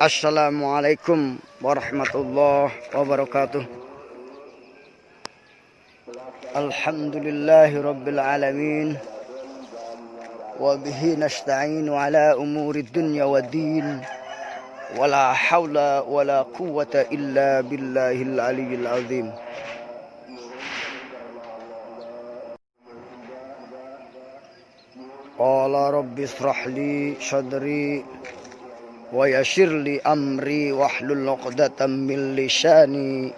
Assalamualaikum warahmatullahi wabarakatuh. Alhamdulillahi rabbil alamin. Wa bihi nasta'inu ala umuri dunya wa din. Wala hawla wala quwwata illa billahil aliyyil azim. Qala rabbi israh li sadri wa yassir li amri wahlul 'uqdatam min lisani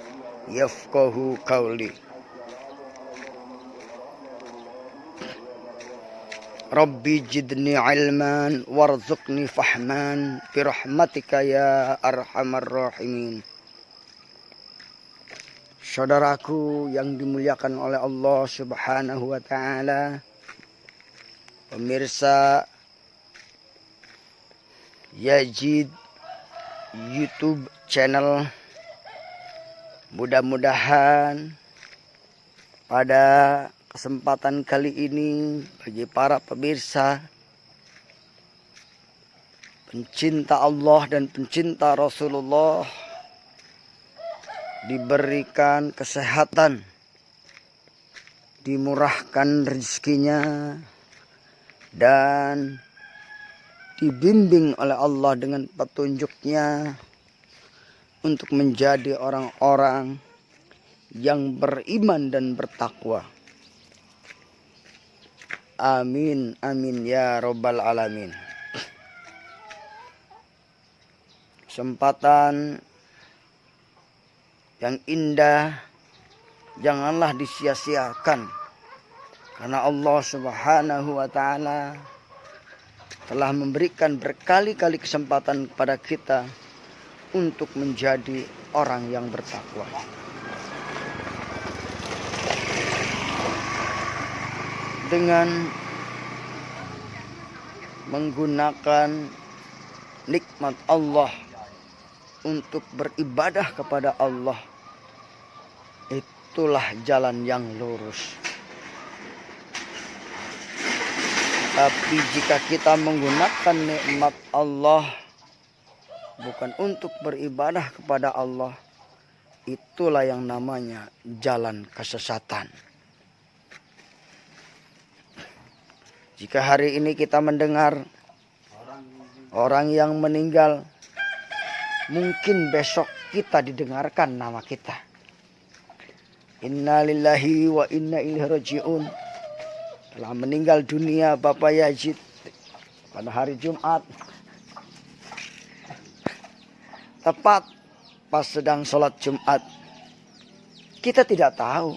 yafqahu qawli. Rabbi jidni ilman warzuqni fahman birahmatika ya arhamar rahimin. Saudaraku yang dimuliakan oleh Allah Subhanahu wa taala, pemirsa Yazid YouTube channel, mudah-mudahan pada kesempatan kali ini bagi para pemirsa pencinta Allah dan pencinta Rasulullah diberikan kesehatan, dimurahkan rezekinya, dan dibimbing oleh Allah dengan petunjuknya untuk menjadi orang-orang yang beriman dan bertakwa. Amin amin ya robbal alamin. Kesempatan yang indah janganlah disia-siakan, karena Allah Subhanahu wa taala telah memberikan berkali-kali kesempatan kepada kita untuk menjadi orang yang bertakwa. Dengan menggunakan nikmat Allah untuk beribadah kepada Allah, itulah jalan yang lurus. Tapi jika kita menggunakan nikmat Allah bukan untuk beribadah kepada Allah, itulah yang namanya jalan kesesatan. Jika hari ini kita mendengar orang yang meninggal, mungkin besok kita didengarkan nama kita. Inna lillahi wa inna ilaihi raji'un. Telah meninggal dunia Bapak Yazid pada hari Jumat, tepat pas sedang sholat Jumat. Kita tidak tahu,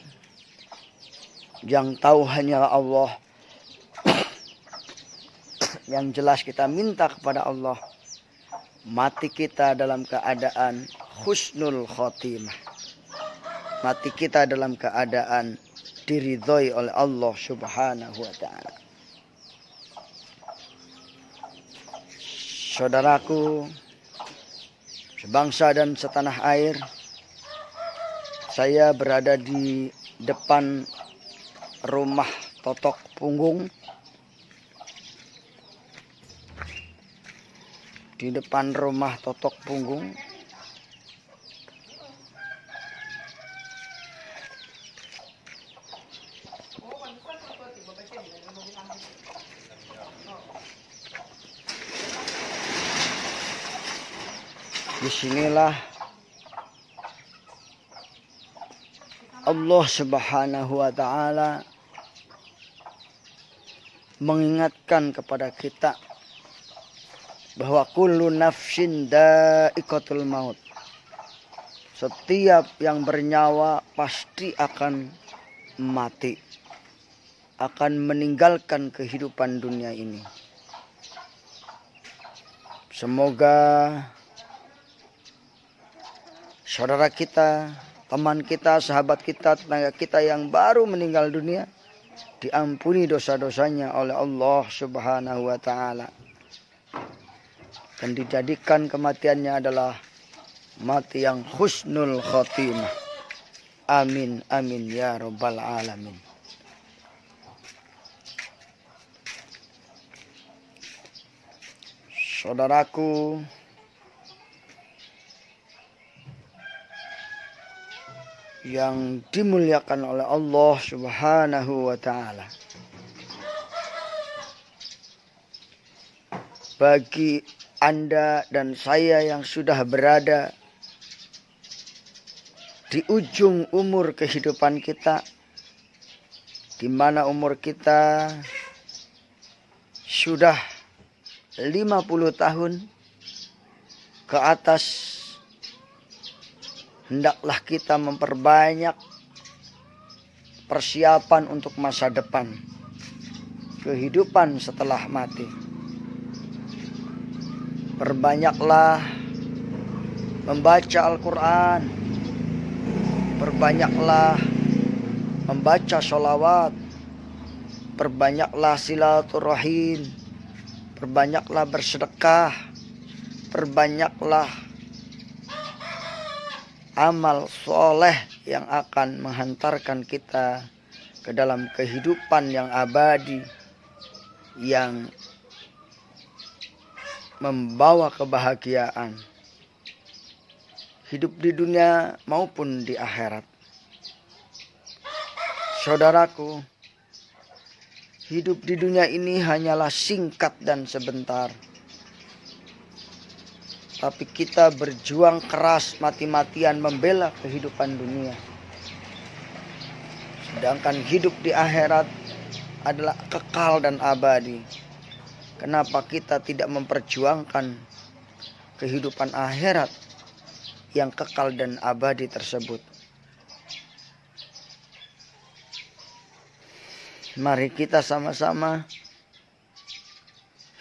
yang tahu hanyalah Allah. Yang jelas kita minta kepada Allah, mati kita dalam keadaan husnul khotimah, mati kita dalam keadaan diridhoi oleh Allah Subhanahu wa taala. Saudaraku, sebangsa dan setanah air, saya berada di depan rumah Totok Punggung. Di depan rumah Totok Punggung disinilah Allah Subhanahu wa taala mengingatkan kepada kita bahwa kullu nafsin dha'iqatul maut. Setiap yang bernyawa pasti akan mati, akan meninggalkan kehidupan dunia ini. Semoga saudara kita, teman kita, sahabat kita, tetangga kita yang baru meninggal dunia diampuni dosa-dosanya oleh Allah Subhanahu wa taala, dan dijadikan kematiannya adalah mati yang husnul khotimah. Amin amin ya robbal alamin. Saudaraku, yang dimuliakan oleh Allah Subhanahu wa ta'ala. Bagi Anda dan saya yang sudah berada di ujung umur kehidupan kita, di mana umur kita sudah 50 tahun ke atas, hendaklah kita memperbanyak persiapan untuk masa depan, kehidupan setelah mati. Perbanyaklah membaca Al-Quran, perbanyaklah membaca sholawat, perbanyaklah silaturahim, perbanyaklah bersedekah, perbanyaklah amal soleh yang akan menghantarkan kita ke dalam kehidupan yang abadi, yang membawa kebahagiaan hidup di dunia maupun di akhirat. Saudaraku, hidup di dunia ini hanyalah singkat dan sebentar. Tapi kita berjuang keras mati-matian membela kehidupan dunia. Sedangkan hidup di akhirat adalah kekal dan abadi. Kenapa kita tidak memperjuangkan kehidupan akhirat yang kekal dan abadi tersebut? Mari kita sama-sama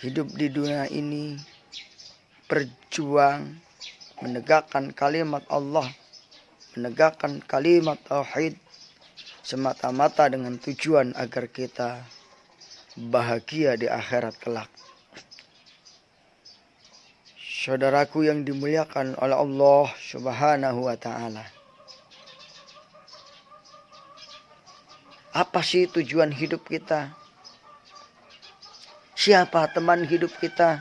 hidup di dunia ini, berjuang menegakkan kalimat Allah, menegakkan kalimat tauhid, semata-mata dengan tujuan agar kita bahagia di akhirat kelak. Saudaraku yang dimuliakan oleh Allah Subhanahu wa ta'ala, apa sih tujuan hidup kita? Siapa teman hidup kita?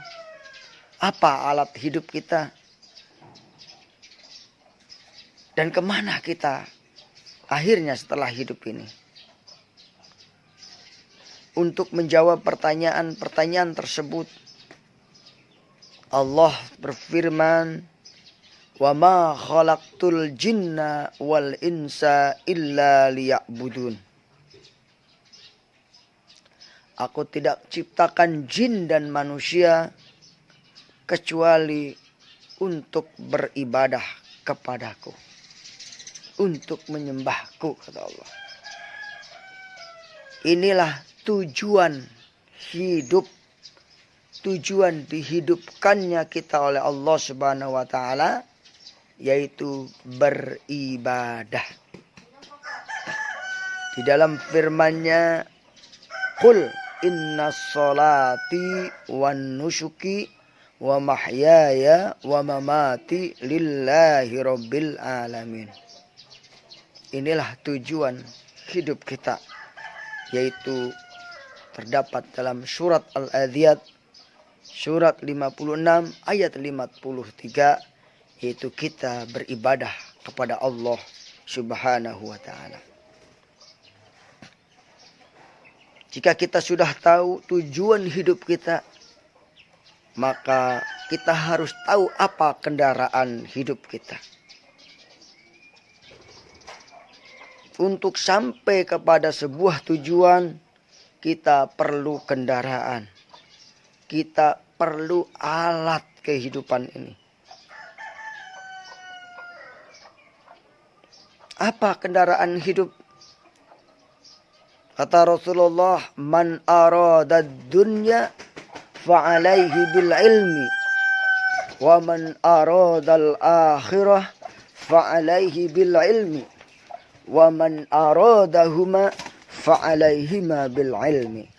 Apa alat hidup kita? Dan kemana kita akhirnya setelah hidup ini? Untuk menjawab pertanyaan-pertanyaan tersebut, Allah berfirman, "Wa ma khalaqtul jinna wal insa illa liya'budun." Aku tidak ciptakan jin dan manusia kecuali untuk beribadah kepadaku, untuk menyembahku, kata Allah. Inilah tujuan hidup, tujuan dihidupkannya kita oleh Allah Subhanahu wa ta'ala, yaitu beribadah. Di dalam firman-Nya, "Qul inna sholati wan nusuki wa mahyaya wa mamati lillahi rabbil alamin." Inilah tujuan hidup kita, yaitu terdapat dalam surat Al-Adiyat, surat 56 ayat 53, yaitu kita beribadah kepada Allah Subhanahu wa ta'ala. Jika kita sudah tahu tujuan hidup kita, maka kita harus tahu apa kendaraan hidup kita. Untuk sampai kepada sebuah tujuan, kita perlu kendaraan. Kita perlu alat kehidupan ini. Apa kendaraan hidup? Kata Rasulullah, "Man arada dunya fa'alaihi bil ilmi, wa man arada al-akhirah fa'alaihi bil ilmi, wa man aradahuma fa'alaihima bil ilmi."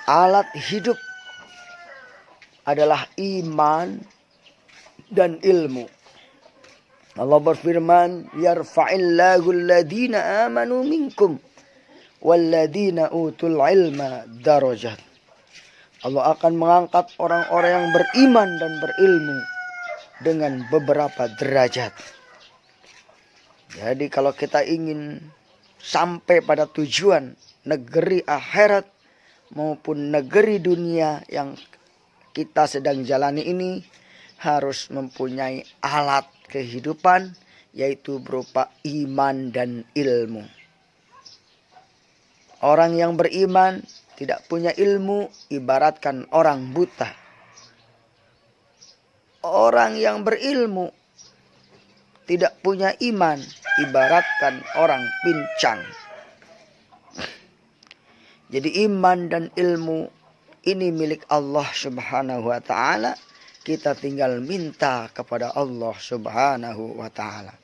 Alat hidup adalah iman dan ilmu. Allah berfirman, "Yarfa'illahu alladhina amanu minkum walladhina utul ilma darajat." Allah akan mengangkat orang-orang yang beriman dan berilmu dengan beberapa derajat. Jadi kalau kita ingin sampai pada tujuan negeri akhirat maupun negeri dunia yang kita sedang jalani ini, harus mempunyai alat kehidupan, yaitu berupa iman dan ilmu. Orang yang beriman tidak punya ilmu, ibaratkan orang buta. Orang yang berilmu tidak punya iman, ibaratkan orang pincang. Jadi iman dan ilmu ini milik Allah Subhanahu wa ta'ala. Kita tinggal minta kepada Allah Subhanahu wa ta'ala.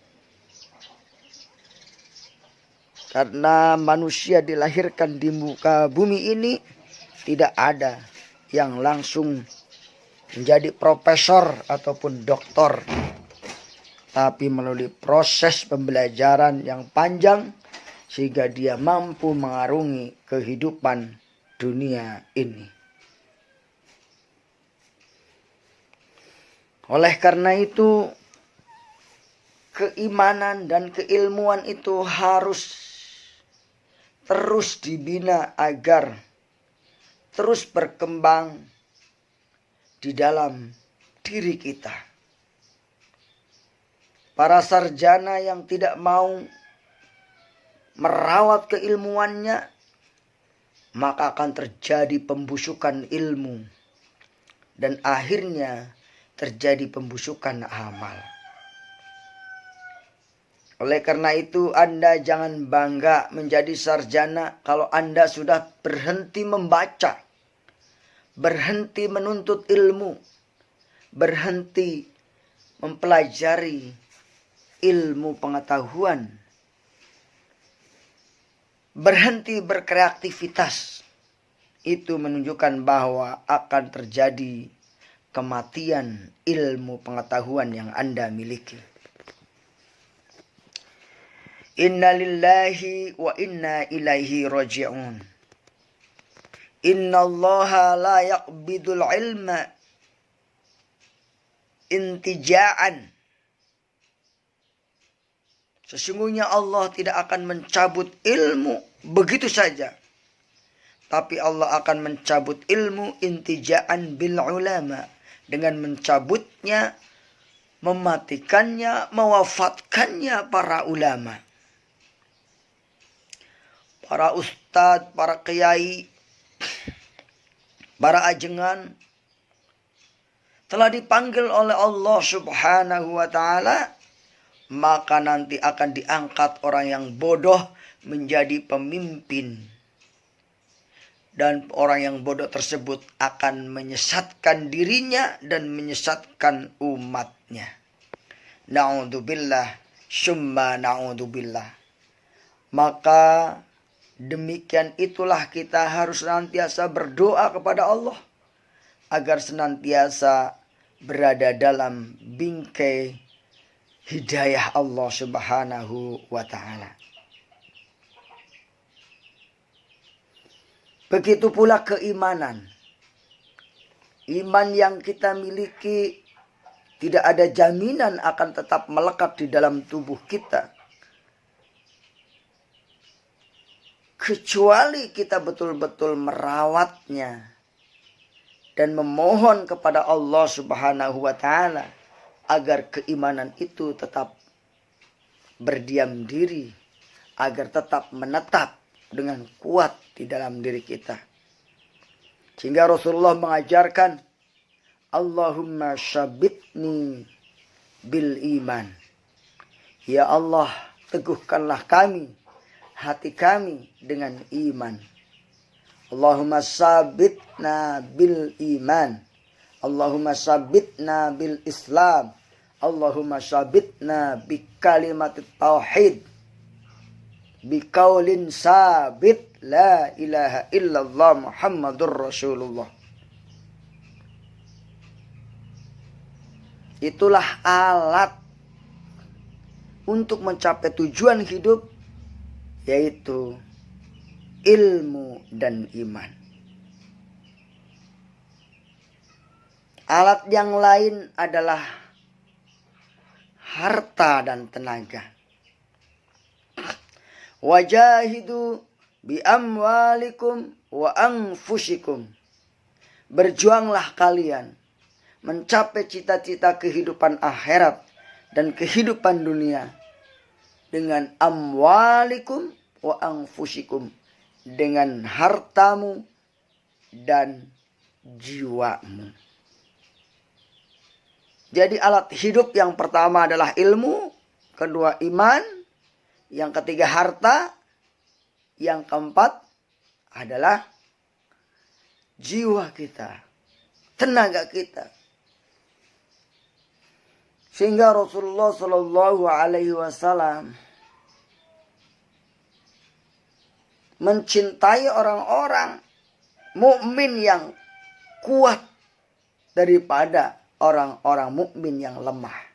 Karena manusia dilahirkan di muka bumi ini, tidak ada yang langsung menjadi profesor ataupun doktor. Tapi melalui proses pembelajaran yang panjang, sehingga dia mampu mengarungi kehidupan dunia ini. Oleh karena itu, keimanan dan keilmuan itu harus terus dibina agar terus berkembang di dalam diri kita. Para sarjana yang tidak mau merawat keilmuannya, maka akan terjadi pembusukan ilmu dan akhirnya terjadi pembusukan amal. Oleh karena itu, Anda jangan bangga menjadi sarjana kalau Anda sudah berhenti membaca, berhenti menuntut ilmu, berhenti mempelajari ilmu pengetahuan, berhenti berkreativitas. Itu menunjukkan bahwa akan terjadi kematian ilmu pengetahuan yang Anda miliki. Inna lillahi wa inna ilaihi raji'un. Inna allaha la yaqbidul ilma intija'an. Sesungguhnya Allah tidak akan mencabut ilmu begitu saja. Tapi Allah akan mencabut ilmu intija'an bil ulama. Dengan mencabutnya, mematikannya, mewafatkannya para ulama. Para ustadz, para kiai, para ajengan telah dipanggil oleh Allah Subhanahu wa ta'ala, maka nanti akan diangkat orang yang bodoh menjadi pemimpin. Dan orang yang bodoh tersebut akan menyesatkan dirinya dan menyesatkan umatnya. Na'udzubillah, summa na'udzubillah. Maka demikian itulah kita harus senantiasa berdoa kepada Allah agar senantiasa berada dalam bingkai hidayah Allah Subhanahu wa ta'ala. Begitu pula keimanan. Iman yang kita miliki tidak ada jaminan akan tetap melekat di dalam tubuh kita, kecuali kita betul-betul merawatnya dan memohon kepada Allah Subhanahu wa ta'ala agar keimanan itu tetap berdiam diri, agar tetap menetap dengan kuat di dalam diri kita. Sehingga Rasulullah mengajarkan, Allahumma syabitni bil iman. Ya Allah, teguhkanlah kami, hati kami dengan iman. Allahumma sabitna bil iman. Allahumma sabitna bil Islam. Allahumma sabitna bi kalimat tauhid. Bi qaulin sabit la ilaha illallah Muhammadur Rasulullah. Itulah alat untuk mencapai tujuan hidup, yaitu ilmu dan iman. Alat yang lain adalah harta dan tenaga. Wajahidu bi amwalikum wa anfusikum. Berjuanglah kalian mencapai cita-cita kehidupan akhirat dan kehidupan dunia dengan amwalikum wa anfusikum, dengan hartamu dan jiwamu. Jadi alat hidup yang pertama adalah ilmu, kedua iman, yang ketiga harta, yang keempat adalah jiwa kita, tenaga kita. Sehingga Rasulullah Shallallahu Alaihi Wasallam mencintai orang-orang mukmin yang kuat daripada orang-orang mukmin yang lemah.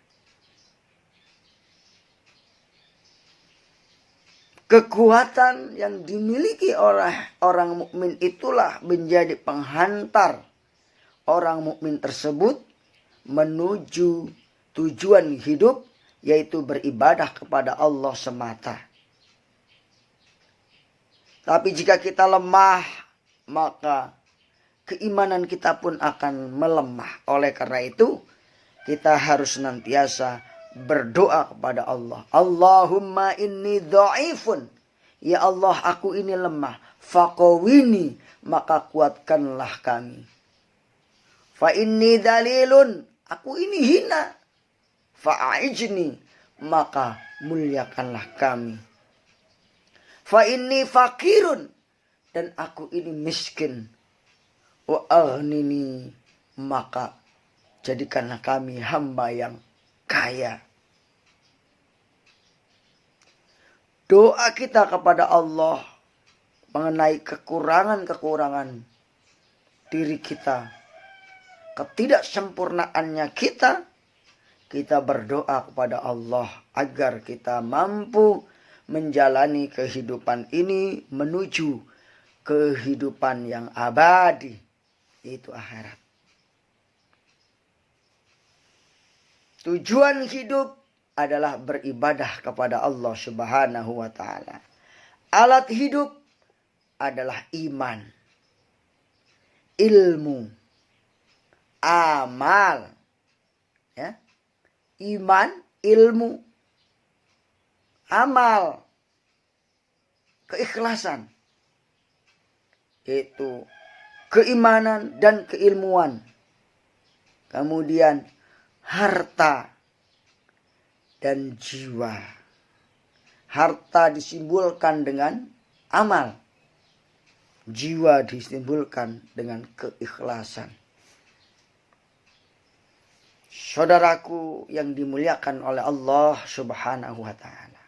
Kekuatan yang dimiliki oleh orang mukmin itulah menjadi penghantar orang mukmin tersebut menuju tujuan hidup, yaitu beribadah kepada Allah semata. Tapi jika kita lemah, maka keimanan kita pun akan melemah. Oleh karena itu, kita harus senantiasa berdoa kepada Allah. Allahumma inni dha'ifun. Ya Allah, aku ini lemah. Faqawini, maka kuatkanlah kami. Fa inni dalilun, aku ini hina. Fa'ijni, maka muliakanlah kami. Fa inni fakirun, dan aku ini miskin. Wa aghnini, maka jadikanlah kami hamba yang kaya. Doa kita kepada Allah mengenai kekurangan-kekurangan diri kita, ketidaksempurnaannya kita berdoa kepada Allah agar kita mampu menjalani kehidupan ini menuju kehidupan yang abadi, yaitu akhirat. Tujuan hidup adalah beribadah kepada Allah Subhanahu wa ta'ala. Alat hidup adalah iman, ilmu, amal. Ya. Iman, ilmu, amal, keikhlasan. Itu keimanan dan keilmuan. Kemudian harta dan jiwa. Harta disimbolkan dengan amal. Jiwa disimbolkan dengan keikhlasan. Saudaraku yang dimuliakan oleh Allah Subhanahu wa ta'ala.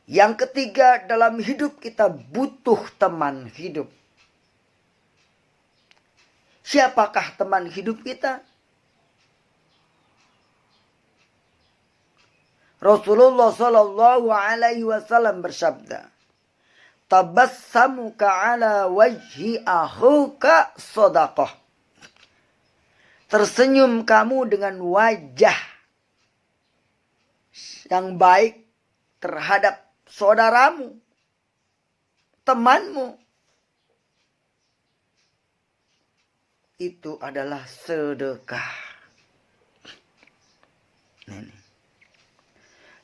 Yang ketiga, dalam hidup kita butuh teman hidup. Siapakah teman hidup kita? Rasulullah Sallallahu Alaihi Wasallam bersabda, "Tabassamuka ala wajhi akhuka sadaqah." Tersenyum kamu dengan wajah yang baik terhadap saudaramu, temanmu, itu adalah sedekah. Ini.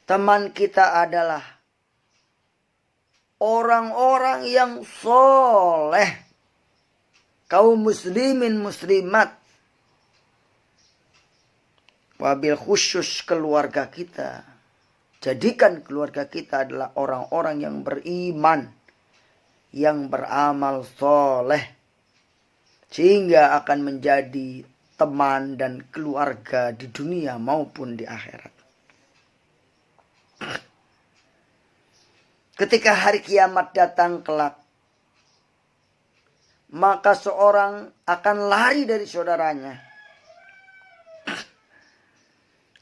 Teman kita adalah orang-orang yang soleh, kaum muslimin muslimat, wabil khusus keluarga kita. Jadikan keluarga kita adalah orang-orang yang beriman, yang beramal soleh, sehingga akan menjadi teman dan keluarga di dunia maupun di akhirat. Ketika hari kiamat datang kelak, maka seorang akan lari dari saudaranya.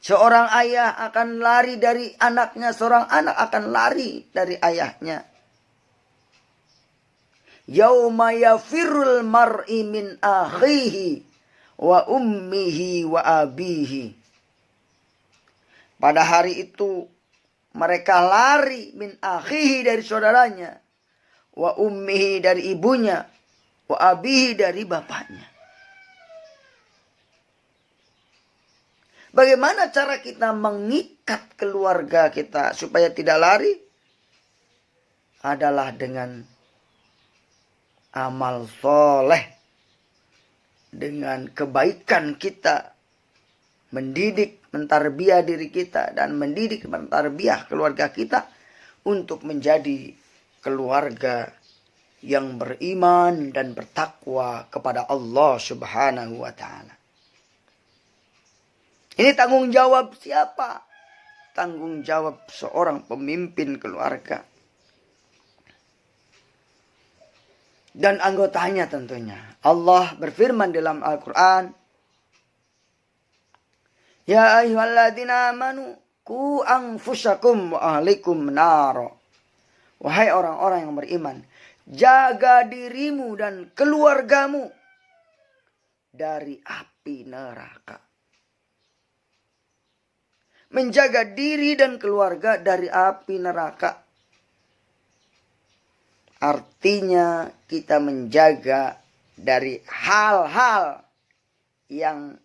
Seorang ayah akan lari dari anaknya, seorang anak akan lari dari ayahnya. Yauma yafirul mar'i min akhihi wa ummihi wa abihi. Pada hari itu mereka lari min akhihi dari saudaranya, wa ummihi dari ibunya, wa abihi dari bapaknya. Bagaimana cara kita mengikat keluarga kita supaya tidak lari? Adalah dengan amal soleh, dengan kebaikan kita, mendidik, mentarbiyah diri kita, dan mendidik, mentarbiyah keluarga kita untuk menjadi keluarga yang beriman dan bertakwa kepada Allah Subhanahu wa Ta'ala. Ini tanggung jawab siapa? Tanggung jawab seorang pemimpin keluarga. Dan anggotanya tentunya. Allah berfirman dalam Al-Quran, Ya ayyuhalladzina amanu ku anfusakum wa ahlikum naro. Wahai orang-orang yang beriman, jaga dirimu dan keluargamu dari api neraka. Menjaga diri dan keluarga dari api neraka. Artinya kita menjaga dari hal-hal yang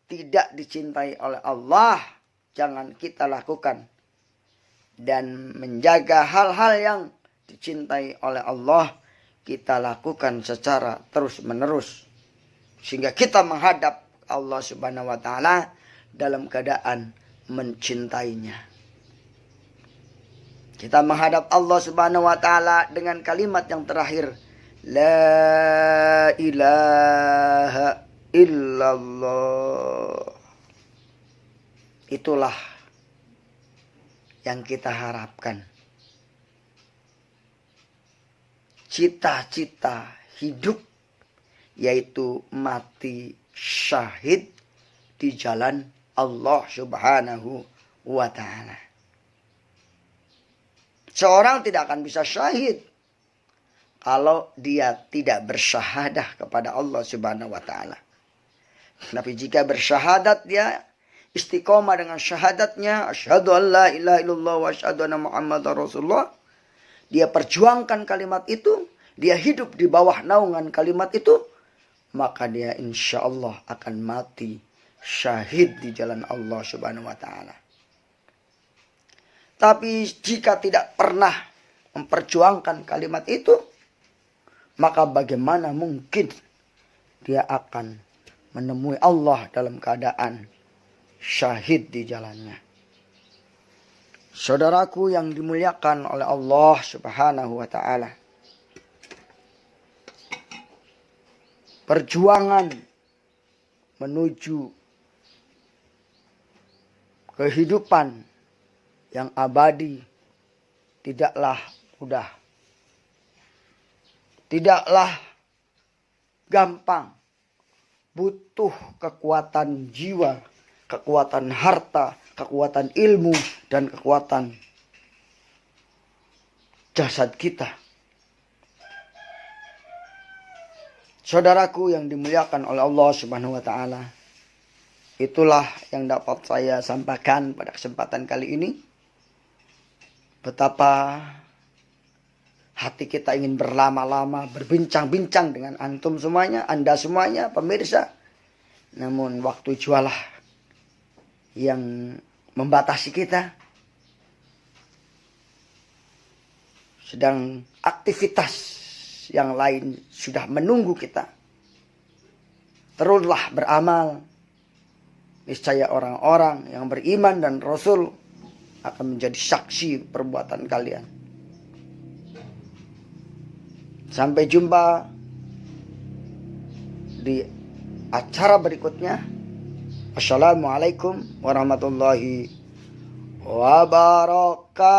tidak dicintai oleh Allah. Jangan kita lakukan. Dan menjaga hal-hal yang dicintai oleh Allah. Kita lakukan secara terus-menerus. Sehingga kita menghadap Allah Subhanahu wa Ta'ala dalam keadaan mencintainya. Kita menghadap Allah Subhanahu wa Ta'ala dengan kalimat yang terakhir, La ilaha illallah. Itulah yang kita harapkan. Cita-cita hidup, yaitu mati syahid di jalan Allah Subhanahu wa Ta'ala. Seorang tidak akan bisa syahid kalau dia tidak bersyahadah kepada Allah Subhanahu wa Ta'ala. Tapi jika bersyahadat, dia istiqomah dengan syahadatnya, asyhadu an la ilaha illallah wa asyhadu anna muhammadar rasulullah. Dia perjuangkan kalimat itu, dia hidup di bawah naungan kalimat itu, maka dia insya Allah akan mati syahid di jalan Allah Subhanahu wa Ta'ala. Tapi jika tidak pernah memperjuangkan kalimat itu, maka bagaimana mungkin dia akan menemui Allah dalam keadaan syahid di jalannya. Saudaraku yang dimuliakan oleh Allah Subhanahu wa Ta'ala, perjuangan menuju kehidupan yang abadi tidaklah mudah. Tidaklah gampang. Butuh kekuatan jiwa, kekuatan harta, kekuatan ilmu, dan kekuatan jasad kita. Saudaraku yang dimuliakan oleh Allah Subhanahu wa Ta'ala, itulah yang dapat saya sampaikan pada kesempatan kali ini. Betapa hati kita ingin berlama-lama berbincang-bincang dengan antum semuanya, Anda semuanya, pemirsa. Namun waktu jualah yang membatasi kita. Sedang aktivitas yang lain sudah menunggu kita. Teruslah beramal. Niscaya orang-orang yang beriman dan Rasul akan menjadi saksi perbuatan kalian. Sampai jumpa di acara berikutnya. Assalamualaikum warahmatullahi wabarakatuh.